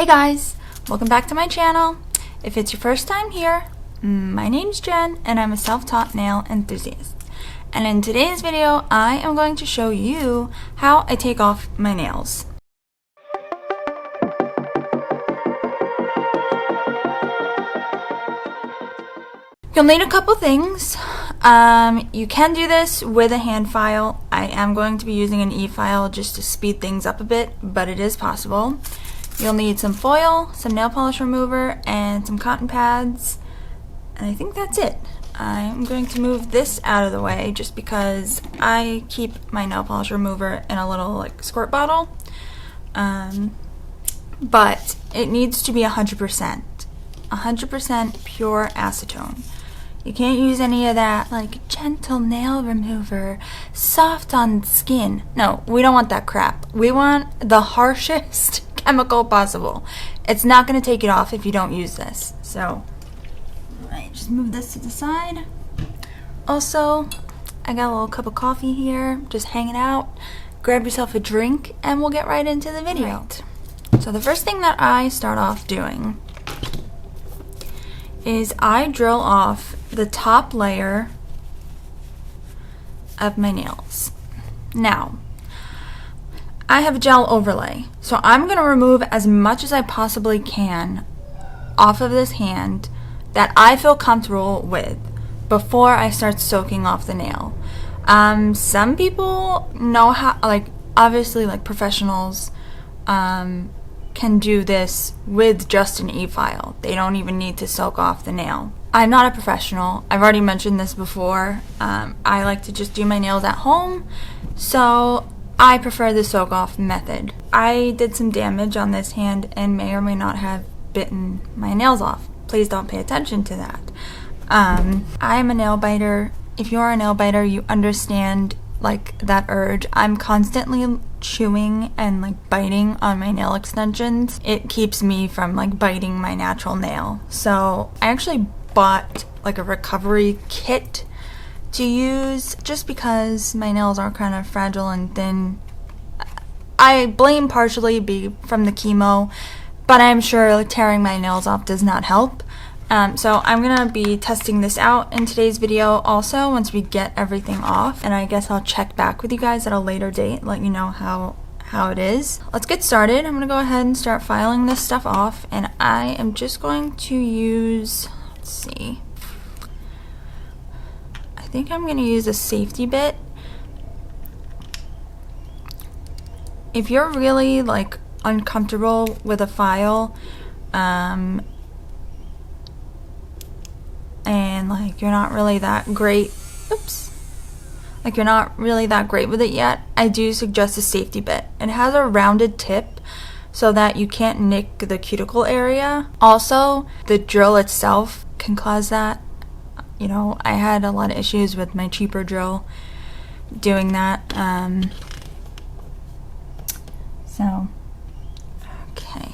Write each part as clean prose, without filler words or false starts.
Hey guys, welcome back to my channel. If it's your first time here, my name's Jen and I'm a self-taught nail enthusiast. And in today's video, I am going to show you how I take off my nails. You'll need a couple things. You can do this with a hand file. I am going to be using an e-file just to speed things up a bit, but it is possible. You'll need some foil, some nail polish remover, and some cotton pads. And I think that's it. I'm going to move this out of the way just because I keep my nail polish remover in a little squirt bottle. But it needs to be 100%. 100% pure acetone. You can't use any of that gentle nail remover, soft on skin. No, we don't want that crap. We want the harshest chemical possible. It's not going to take it off if you don't use this. So, alright, just move this to the side. Also, I got a little cup of coffee here, just hanging out. Grab yourself a drink and we'll get right into the video. Right. So the first thing that I start off doing is I drill off the top layer of my nails. Now, I have a gel overlay, so I'm going to remove as much as I possibly can off of this hand that I feel comfortable with before I start soaking off the nail. Some people know how, obviously professionals can do this with just an e-file. They don't even need to soak off the nail. I'm not a professional. I've already mentioned this before. I like to just do my nails at home, so I prefer the soak off method. I did some damage on this hand and may or may not have bitten my nails off. Please don't pay attention to that. I'm a nail biter. If you're a nail biter, you understand that urge. I'm constantly chewing and biting on my nail extensions. It keeps me from biting my natural nail. So I actually bought a recovery kit to use just because my nails are kind of fragile and thin. I blame partially from the chemo, but I'm sure tearing my nails off does not help. So I'm gonna be testing this out in today's video also once we get everything off, and I guess I'll check back with you guys at a later date, let you know how it is. Let's get started. I'm gonna go ahead and start filing this stuff off, and I am just going to use, let's see, I think I'm gonna use a safety bit. If you're really uncomfortable with a file, and you're not really that great, you're not really that great with it yet, I do suggest a safety bit. It has a rounded tip so that you can't nick the cuticle area. Also, the drill itself can cause that. You know, I had a lot of issues with my cheaper drill doing that. Okay.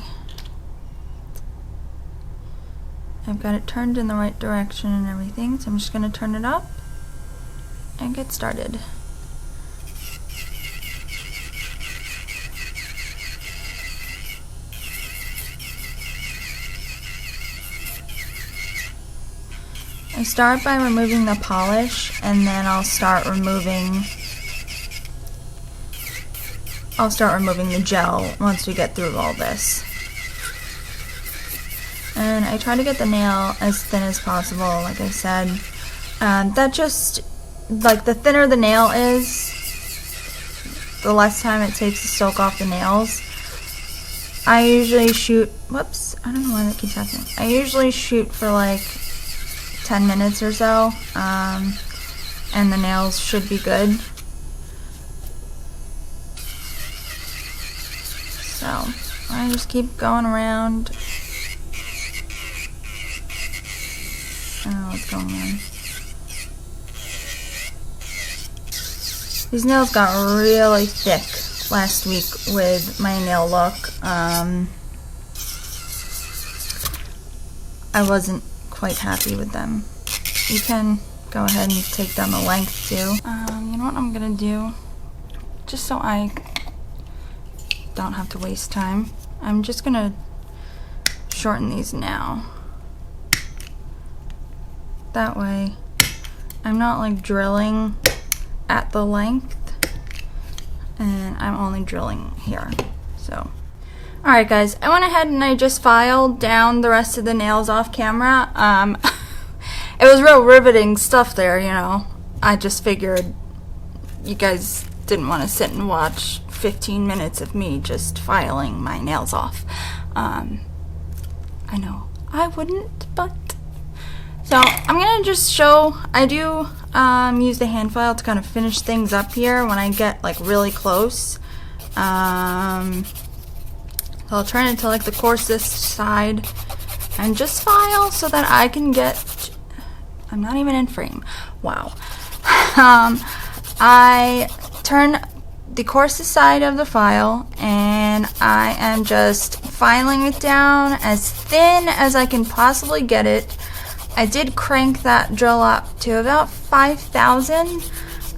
I've got it turned in the right direction and everything, so I'm just going to turn it up and get started. I start by removing the polish, and then I'll start removing the gel once we get through all this. And I try to get the nail as thin as possible, like I said. That just, the thinner the nail is, the less time it takes to soak off the nails. I usually shoot, whoops, I don't know why that keeps happening. I usually shoot for 10 minutes or so, and the nails should be good. So, I just keep going around. I don't know what's going on. These nails got really thick last week with my nail look. I wasn't quite happy with them. You can go ahead and take down the length too. You know what I'm gonna do? Just so I don't have to waste time, I'm just gonna shorten these now. That way I'm not like drilling at the length, and I'm only drilling here. So alright guys, I went ahead and I just filed down the rest of the nails off camera. It was real riveting stuff there, you know. I just figured you guys didn't want to sit and watch 15 minutes of me just filing my nails off. I know I wouldn't, but so I'm gonna just show. I do use the hand file to kind of finish things up here when I get like really close. So I'll turn it to like the coarsest side and just file so that I can get. I'm not even in frame. Wow. I turn the coarsest side of the file and I am just filing it down as thin as I can possibly get it. I did crank that drill up to about 5,000,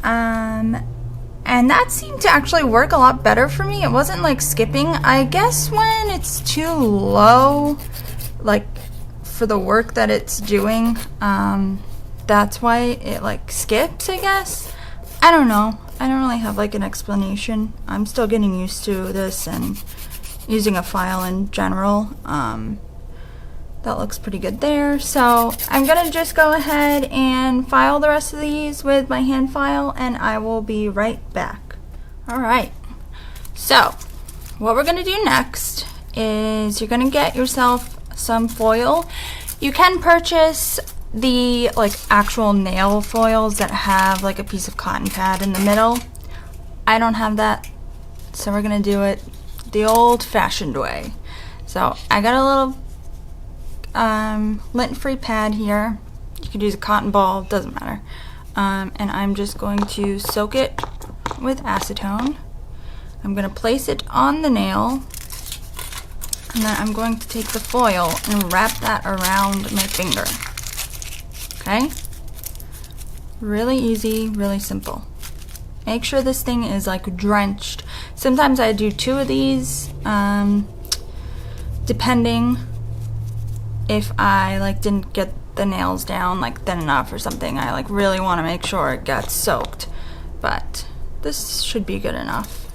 and that seemed to actually work a lot better for me. It wasn't like skipping. I guess when it's too low, like for the work that it's doing, that's why it like skips, I guess. I don't know. I don't really have like an explanation. I'm still getting used to this and using a file in general. That looks pretty good there. So I'm gonna just go ahead and file the rest of these with my hand file, and I will be right back. Alright, so what we're gonna do next is you're gonna get yourself some foil. You can purchase the like actual nail foils that have like a piece of cotton pad in the middle. I don't have that, so we're gonna do it the old-fashioned way. So I got a little lint-free pad here. You could use a cotton ball, doesn't matter. And I'm just going to soak it with acetone. I'm going to place it on the nail, and then I'm going to take the foil and wrap that around my finger. Okay? Really easy, really simple. Make sure this thing is like drenched. Sometimes I do 2 of these, depending if I like didn't get the nails down like thin enough or something. I like really want to make sure it gets soaked, but this should be good enough.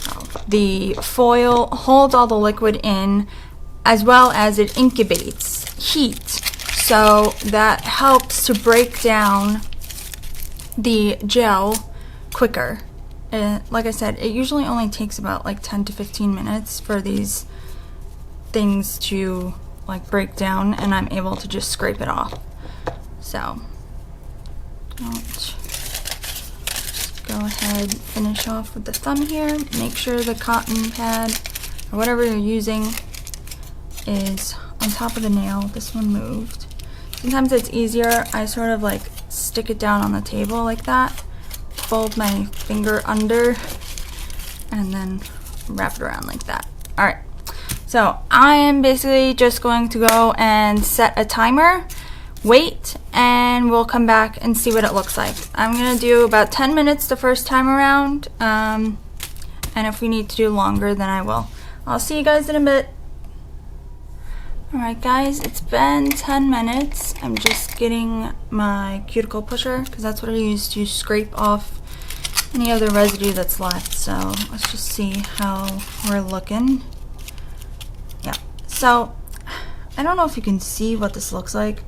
So the foil holds all the liquid in, as well as it incubates heat, so that helps to break down the gel quicker. Like I said, it usually only takes about like 10 to 15 minutes for these things to like break down, and I'm able to just scrape it off. So go ahead, finish off with the thumb here. Make sure the cotton pad or whatever you're using is on top of the nail. This one moved. Sometimes it's easier, I sort of like stick it down on the table like that, fold my finger under, and then wrap it around like that. Alright. So I am basically just going to go and set a timer, wait, and we'll come back and see what it looks like. I'm going to do about 10 minutes the first time around, and if we need to do longer, then I will. I'll see you guys in a bit. Alright guys, it's been 10 minutes. I'm just getting my cuticle pusher, because that's what I use to scrape off any other residue that's left. So let's just see how we're looking. So, I don't know if you can see what this looks like,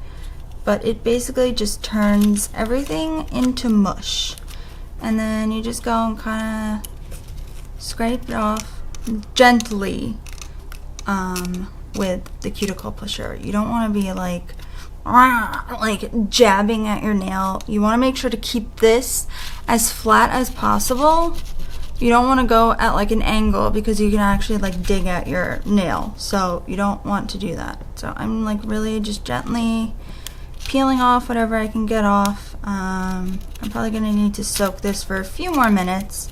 but it basically just turns everything into mush. And then you just go and kind of scrape it off gently with the cuticle pusher. You don't want to be like jabbing at your nail. You want to make sure to keep this as flat as possible. You don't want to go at like an angle, because you can actually like dig at your nail, so you don't want to do that. So I'm like really just gently peeling off whatever I can get off. I'm probably gonna need to soak this for a few more minutes,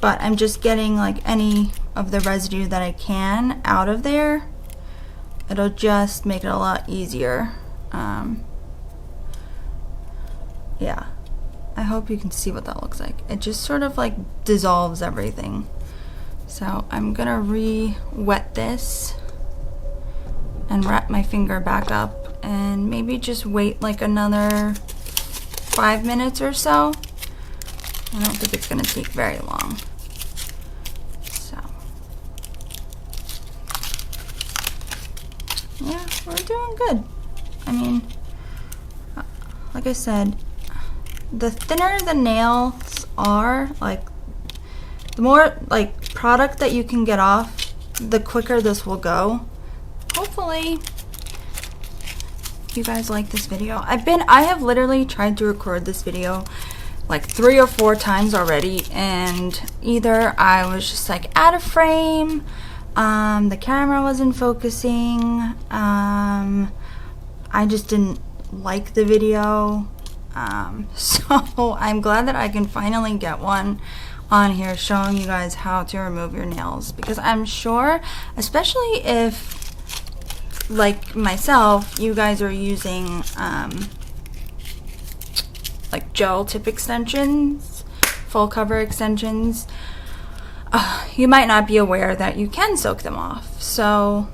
but I'm just getting like any of the residue that I can out of there. It'll just make it a lot easier. Yeah. I hope you can see what that looks like. It just sort of like dissolves everything. So I'm gonna re-wet this and wrap my finger back up and maybe just wait like another 5 minutes or so. I don't think it's gonna take very long. So, yeah, we're doing good. I mean, like I said, the thinner the nails are, like, the more like product that you can get off, the quicker this will go. Hopefully you guys like this video. I have literally tried to record this video like 3 or 4 times already, and either I was just like out of frame, the camera wasn't focusing, I just didn't like the video. So I'm glad that I can finally get one on here showing you guys how to remove your nails, because I'm sure, especially if like myself, you guys are using like gel tip extensions, full cover extensions, you might not be aware that you can soak them off. So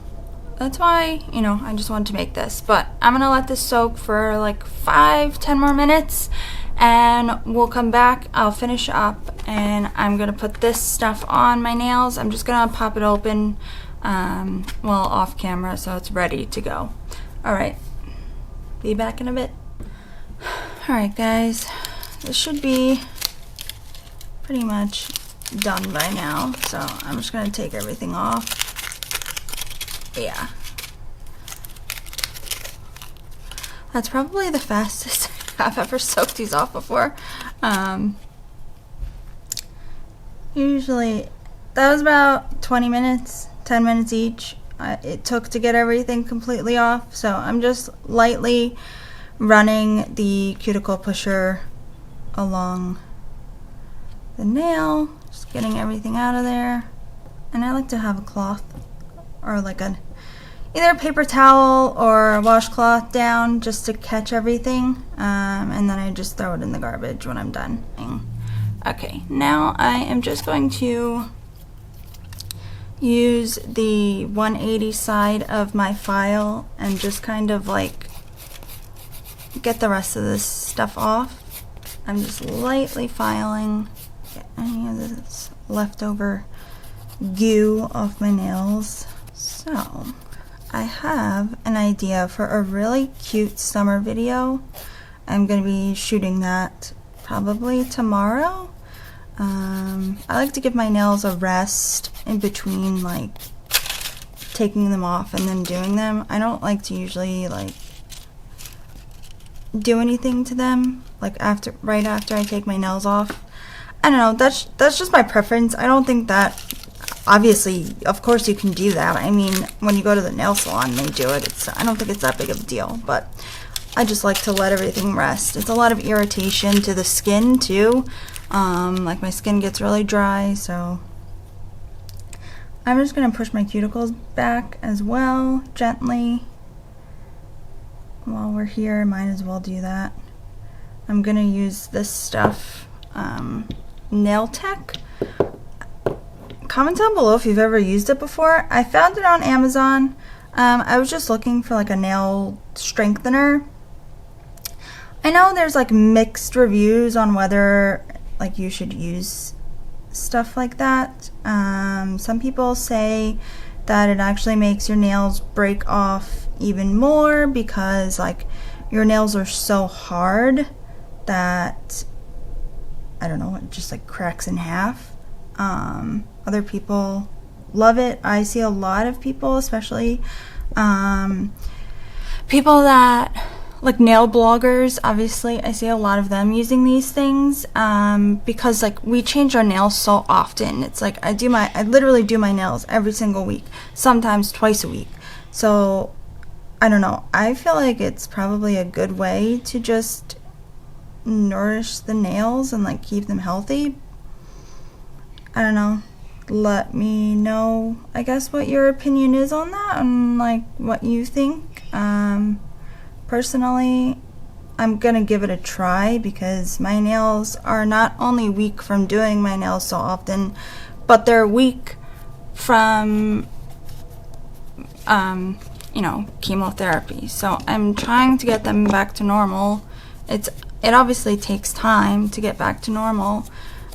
that's why, you know, I just wanted to make this. But I'm gonna let this soak for like 5-10 more minutes, and we'll come back. I'll finish up, and I'm gonna put this stuff on my nails. I'm just gonna pop it open, well, off camera, so it's ready to go. All right, be back in a bit. All right, guys, this should be pretty much done by now. So I'm just gonna take everything off. Yeah, that's probably the fastest I've ever soaked these off before. Usually that was about 20 minutes, 10 minutes each it took to get everything completely off. So I'm just lightly running the cuticle pusher along the nail, just getting everything out of there. And I like to have a cloth or like either a paper towel or a washcloth down just to catch everything, and then I just throw it in the garbage when I'm done. Okay, now I am just going to use the 180 side of my file and just kind of like get the rest of this stuff off. I'm just lightly filing, get any of this leftover goo off my nails. So I have an idea for a really cute summer video. I'm going to be shooting that probably tomorrow. I like to give my nails a rest in between like taking them off and then doing them. I don't like to usually like do anything to them like right after I take my nails off. I don't know, that's just my preference. I don't think that, obviously, of course you can do that. I mean, when you go to the nail salon they do it. I don't think it's that big of a deal, but I just like to let everything rest. It's a lot of irritation to the skin too. Like my skin gets really dry, so I'm just gonna push my cuticles back as well, gently. While we're here, might as well do that. I'm gonna use this stuff, Nail Tech. Comment down below if you've ever used it before. I found it on Amazon. I was just looking for like a nail strengthener. I know there's like mixed reviews on whether like you should use stuff like that. Some people say that it actually makes your nails break off even more because like your nails are so hard that, I don't know, it just like cracks in half. Other people love it. I see a lot of people, especially people that like nail bloggers, obviously I see a lot of them using these things, because like we change our nails so often. It's like I literally do my nails every single week, sometimes twice a week. So I don't know, I feel like it's probably a good way to just nourish the nails and like keep them healthy. I don't know, let me know, I guess, what your opinion is on that and like what you think. Personally, I'm gonna give it a try because my nails are not only weak from doing my nails so often, but they're weak from you know, chemotherapy. So I'm trying to get them back to normal. It obviously takes time to get back to normal,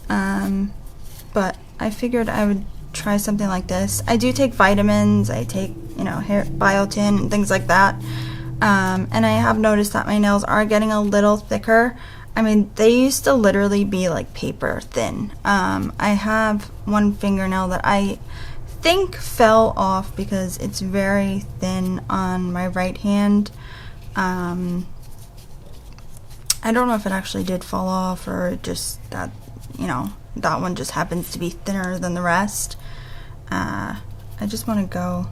but I figured I would try something like this. I do take vitamins, I take, you know, hair biotin and things like that, and I have noticed that my nails are getting a little thicker. I mean, they used to literally be like paper thin. I have one fingernail that I think fell off because it's very thin on my right hand. I don't know if it actually did fall off or just that, you know, that one just happens to be thinner than the rest. I just want to go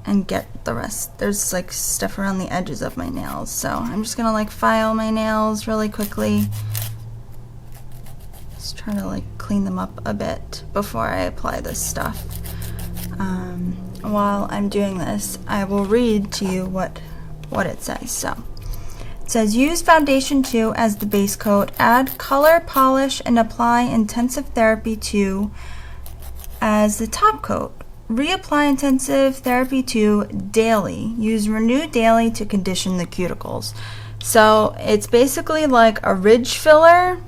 and get the rest. There's like stuff around the edges of my nails, so I'm just gonna like file my nails really quickly. Just try to like clean them up a bit before I apply this stuff. While I'm doing this, I will read to you what it says. So it says, use foundation 2 as the base coat, add color, polish, and apply intensive therapy 2 as the top coat. Reapply intensive therapy 2 daily. Use renew daily to condition the cuticles. So it's basically like a ridge filler,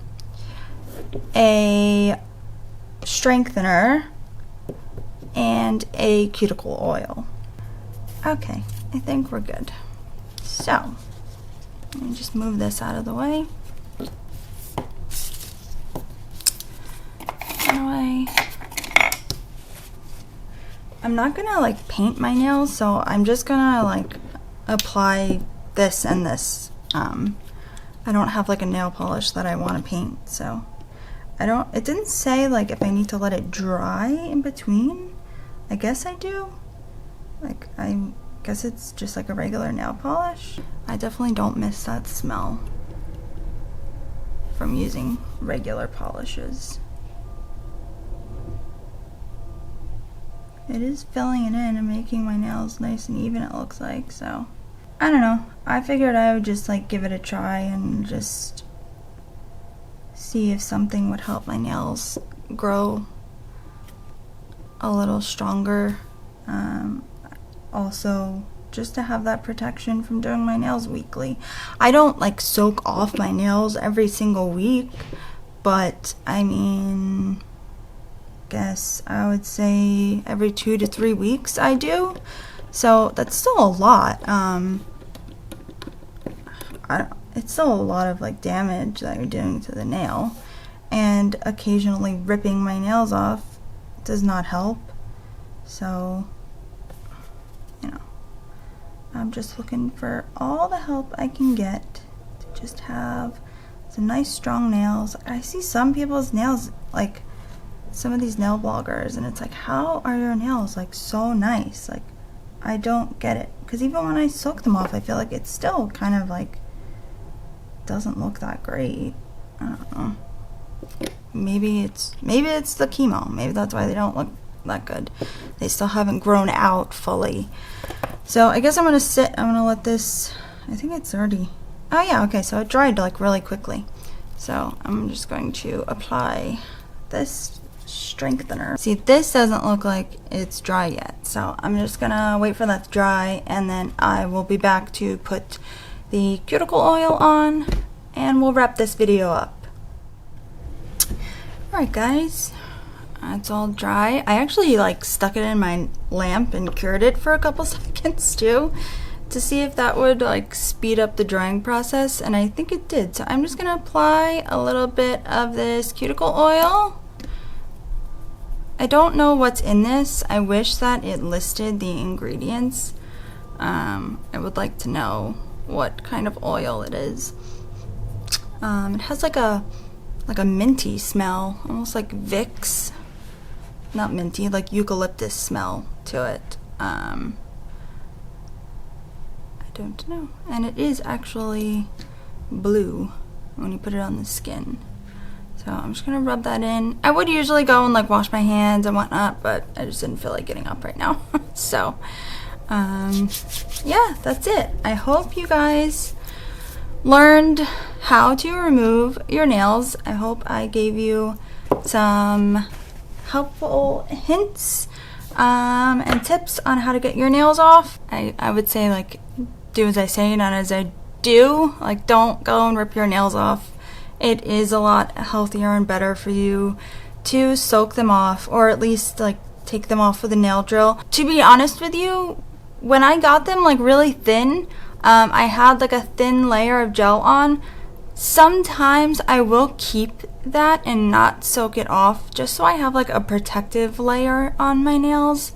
a strengthener, and a cuticle oil. Okay, I think we're good. So let me just move this out of the way. Anyway, I'm not gonna like paint my nails, so I'm just gonna like apply this and this. I don't have like a nail polish that I want to paint, so it didn't say like if I need to let it dry in between. I guess I do. Like, I guess it's just like a regular nail polish. I definitely don't miss that smell from using regular polishes. It is filling it in and making my nails nice and even, it looks like, so I don't know. I figured I would just like give it a try and just see if something would help my nails grow a little stronger. Also, just to have that protection from doing my nails weekly. I don't like soak off my nails every single week, but I mean, guess I would say every 2 to 3 weeks I do. So that's still a lot. It's still a lot of like damage that you're doing to the nail, and occasionally ripping my nails off does not help. So, you know, I'm just looking for all the help I can get to just have some nice strong nails. I see some people's nails, like some of these nail bloggers, and it's like, how are your nails like so nice? Like, I don't get it, because even when I soak them off, I feel like it's still kind of like doesn't look that great. I don't know. Maybe it's the chemo. Maybe that's why they don't look that good. They still haven't grown out fully. So I guess I'm gonna let this, I think it's already, oh yeah, okay, so it dried like really quickly. So I'm just going to apply this strengthener. See, this doesn't look like it's dry yet, so I'm just gonna wait for that to dry, and then I will be back to put the cuticle oil on, and we'll wrap this video up. Alright guys, it's all dry. I actually like stuck it in my lamp and cured it for a couple seconds too, to see if that would like speed up the drying process, and I think it did. So I'm just gonna apply a little bit of this cuticle oil. I don't know what's in this. I wish that it listed the ingredients. I would like to know what kind of oil it is. It has like a minty smell, almost like Vicks. Not minty, like eucalyptus smell to it. I don't know. And it is actually blue when you put it on the skin. So I'm just gonna rub that in. I would usually go and like wash my hands and whatnot, but I just didn't feel like getting up right now. So yeah, that's it. I hope you guys learned how to remove your nails. I hope I gave you some helpful hints. And tips on how to get your nails off. I would say, like, do as I say, not as I do. Like, don't go and rip your nails off. It is a lot healthier and better for you to soak them off, or at least, like, take them off with a nail drill. To be honest with you, when I got them, like, really thin, I had, like, a thin layer of gel on. Sometimes I will keep that and not soak it off, just so I have, like, a protective layer on my nails.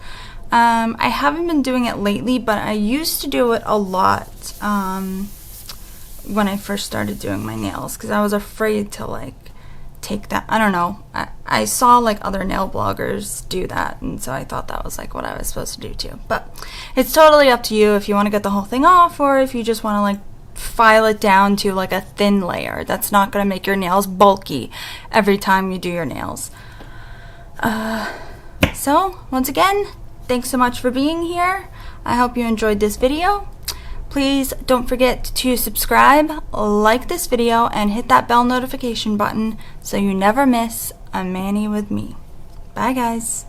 I haven't been doing it lately, but I used to do it a lot when I first started doing my nails, because I was afraid to, like, take that. I don't know. I saw, like, other nail bloggers do that, and so I thought that was, like, what I was supposed to do too. But it's totally up to you if you want to get the whole thing off, or if you just want to, like, file it down to, like, a thin layer. That's not going to make your nails bulky every time you do your nails. So, once again, thanks so much for being here. I hope you enjoyed this video. Please don't forget to subscribe, like this video, and hit that bell notification button so you never miss a mani with me. Bye, guys.